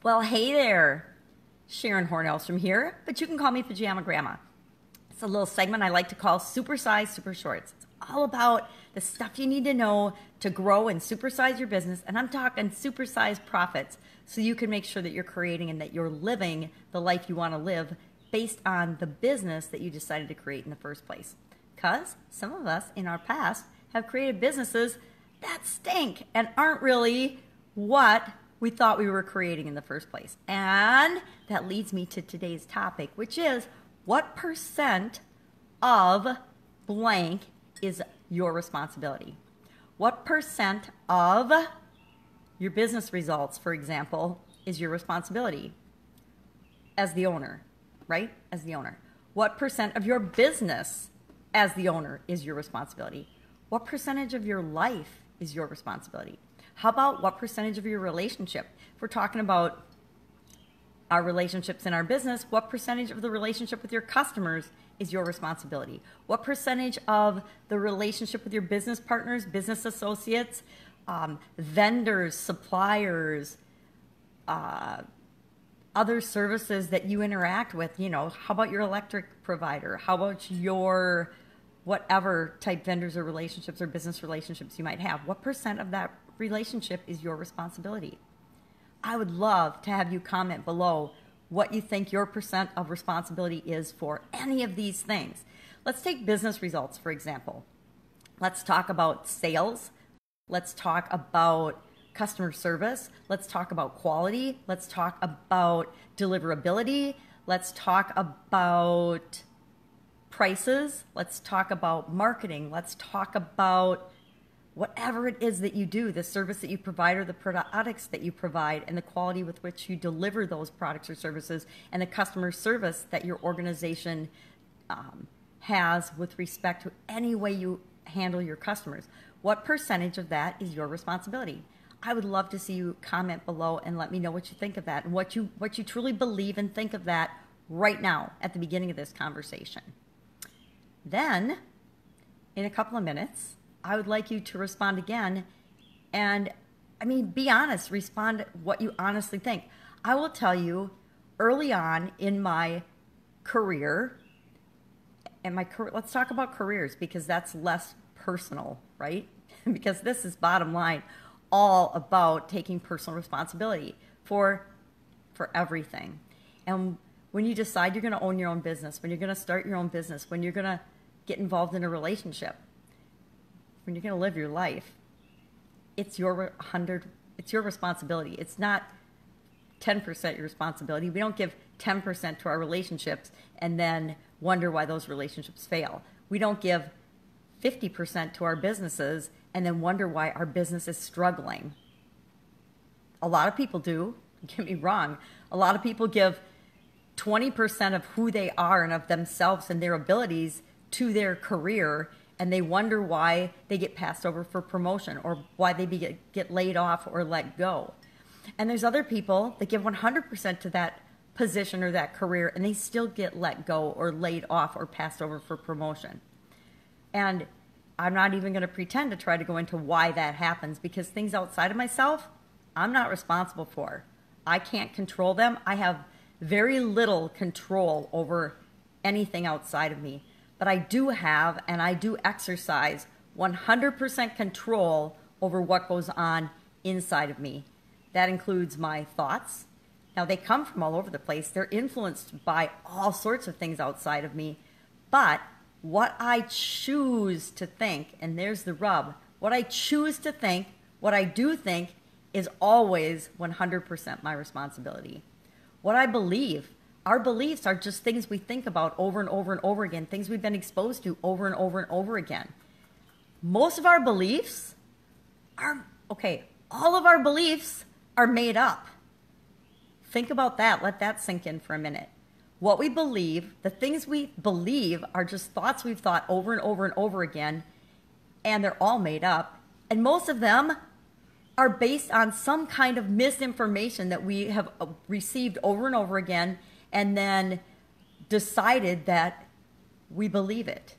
Well, hey there, Sharon Horne-Ellstrom here, but you can call me Pajama Grandma. It's a little segment I like to call Supersize Supershorts. It's all about the stuff you need to know to grow and supersize your business, and I'm talking supersize profits so you can make sure that you're creating and that you're living the life you want to live based on the business that you decided to create in the first place. Because some of us in our past have created businesses that stink and aren't really what we thought we were creating in the first place. And that leads me to today's topic, which is what percent of blank is your responsibility? What percent of your business results, for example, is your responsibility as the owner, right? As the owner. What percent of your business as the owner is your responsibility? What percentage of your life is your responsibility? How about what percentage of your relationship? If we're talking about our relationships in our business, what percentage of the relationship with your customers is your responsibility? What percentage of the relationship with your business partners, business associates, vendors, suppliers, other services that you interact with? You know, how about your electric provider? How about your whatever type vendors or relationships or business relationships you might have? What percent of that relationship is your responsibility? I would love to have you comment below what you think your percent of responsibility is for any of these things. Let's take business results, for example. Let's talk about sales. Let's talk about customer service. Let's talk about quality. Let's talk about deliverability. Let's talk about prices. Let's talk about marketing. Let's talk about whatever it is that you do, the service that you provide or the products that you provide, and the quality with which you deliver those products or services, and the customer service that your organization has with respect to any way you handle your customers. What percentage of that is your responsibility? I would love to see you comment below and let me know what you think of that and what you truly believe and think of that right now at the beginning of this conversation. Then, in a couple of minutes, I would like you to respond again and, be honest, respond what you honestly think. I will tell you, early on in my career, let's talk about careers because that's less personal, right? Because this is bottom line, all about taking personal responsibility for everything. And when you decide you're going to own your own business, when you're going to start your own business, when you're going to get involved in a relationship, when you're going to live your life, it's your responsibility. It's not 10% your responsibility. We don't give 10% to our relationships and then wonder why those relationships fail. We don't give 50% to our businesses and then wonder why our business is struggling. A lot of people do, don't get me wrong. A lot of people give 20% of who they are and of themselves and their abilities to their career, and they wonder why they get passed over for promotion or why they get laid off or let go. And there's other people that give 100% to that position or that career, and they still get let go or laid off or passed over for promotion. And I'm not even going to pretend to try to go into why that happens, because things outside of myself, I'm not responsible for. I can't control them. I have very little control over anything outside of me. But I do have, and I do exercise 100% control over what goes on inside of me. That includes my thoughts. Now, they come from all over the place. They're influenced by all sorts of things outside of me. But what I choose to think, and there's the rub, what I choose to think, what I do think, is always 100% my responsibility. What I believe, our beliefs are just things we think about over and over and over again, things we've been exposed to over and over and over again. Most of our beliefs are, all of our beliefs are made up. Think about that. Let that sink in for a minute. What we believe, the things we believe are just thoughts we've thought over and over and over again, and they're all made up. And most of them are based on some kind of misinformation that we have received over and over again and then decided that we believe it.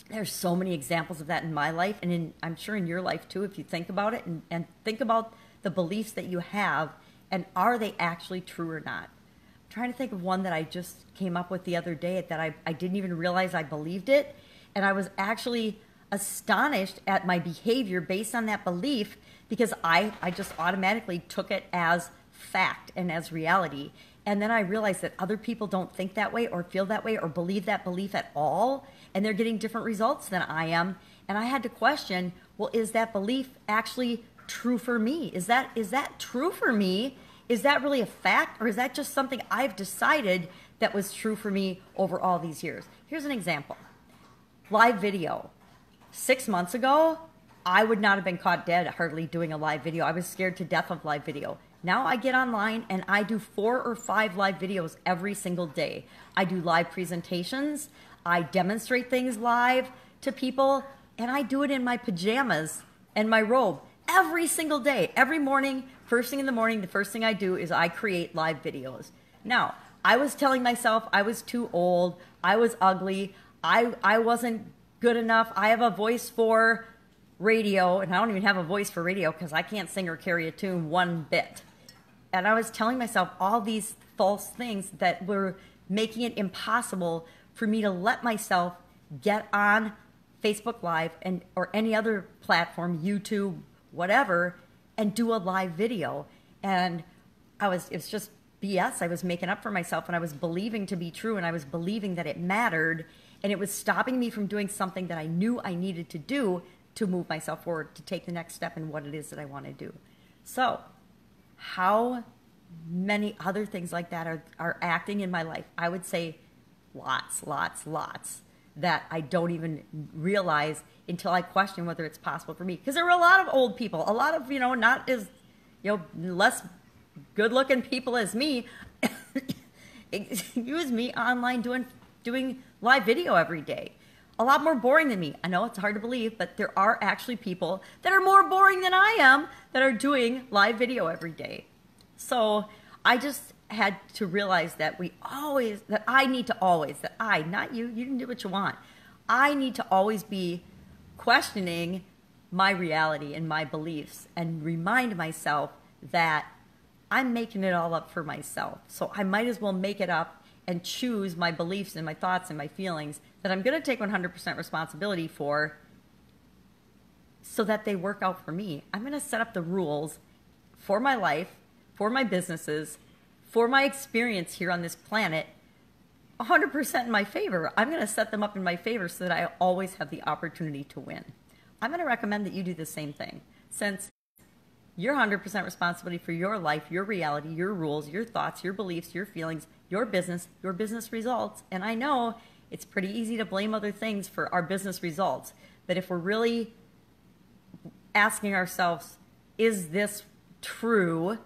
There's so many examples of that in my life, and I'm sure in your life too, if you think about it and think about the beliefs that you have and are they actually true or not? I'm trying to think of one that I just came up with the other day that I didn't even realize I believed it, and I was actually astonished at my behavior based on that belief because I just automatically took it as fact and as reality. And then I realized that other people don't think that way or feel that way or believe that belief at all, and they're getting different results than I am. And I had to question, well, is that belief actually true for me? Is that true for me? Is that really a fact, or is that just something I've decided that was true for me over all these years? Here's an example. Live video. 6 months ago, I would not have been caught dead hardly doing a live video. I was scared to death of live video. Now I get online and I do 4 or 5 live videos every single day. I do live presentations. I demonstrate things live to people, and I do it in my pajamas and my robe every single day. Every morning, first thing in the morning, the first thing I do is I create live videos. Now, I was telling myself I was too old, I was ugly, I wasn't good enough. I have a voice for radio, and I don't even have a voice for radio because I can't sing or carry a tune one bit. And I was telling myself all these false things that were making it impossible for me to let myself get on Facebook Live or any other platform, YouTube, whatever, and do a live video. And it was just BS. I was making up for myself, and I was believing to be true, and I was believing that it mattered, and it was stopping me from doing something that I knew I needed to do to move myself forward, to take the next step in what it is that I want to do. So how many other things like that are acting in my life? I would say lots that I don't even realize until I question whether it's possible for me. Because there were a lot of old people, a lot of, not as, less good looking people as me. Excuse me, online doing live video every day. A lot more boring than me. I know it's hard to believe, but there are actually people that are more boring than I am that are doing live video every day. So I just had to realize that not you, you can do what you want. I need to always be questioning my reality and my beliefs and remind myself that I'm making it all up for myself. So I might as well make it up and choose my beliefs and my thoughts and my feelings that I'm going to take 100% responsibility for so that they work out for me. I'm going to set up the rules for my life, for my businesses, for my experience here on this planet 100% in my favor. I'm going to set them up in my favor so that I always have the opportunity to win. I'm going to recommend that you do the same thing. Since you're 100% responsibility for your life, your reality, your rules, your thoughts, your beliefs, your feelings, your business results. And I know it's pretty easy to blame other things for our business results. But if we're really asking ourselves, is this true?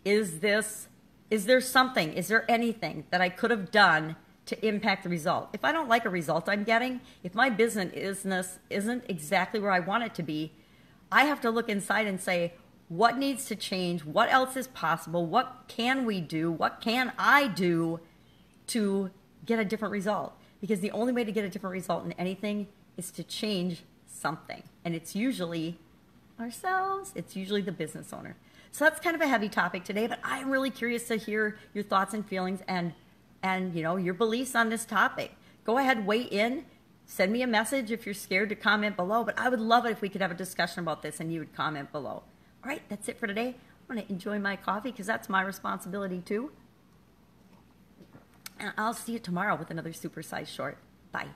Is there something, is there anything that I could have done to impact the result? If I don't like a result I'm getting, if my business isn't exactly where I want it to be, I have to look inside and say, what needs to change? What else is possible? What can we do? What can I do to get a different result? Because the only way to get a different result in anything is to change something. And it's usually ourselves. It's usually the business owner. So that's kind of a heavy topic today, but I'm really curious to hear your thoughts and feelings and your beliefs on this topic. Go ahead, weigh in. Send me a message if you're scared to comment below, but I would love it if we could have a discussion about this and you would comment below. All right, that's it for today. I'm going to enjoy my coffee because that's my responsibility too. And I'll see you tomorrow with another Supersize Short. Bye.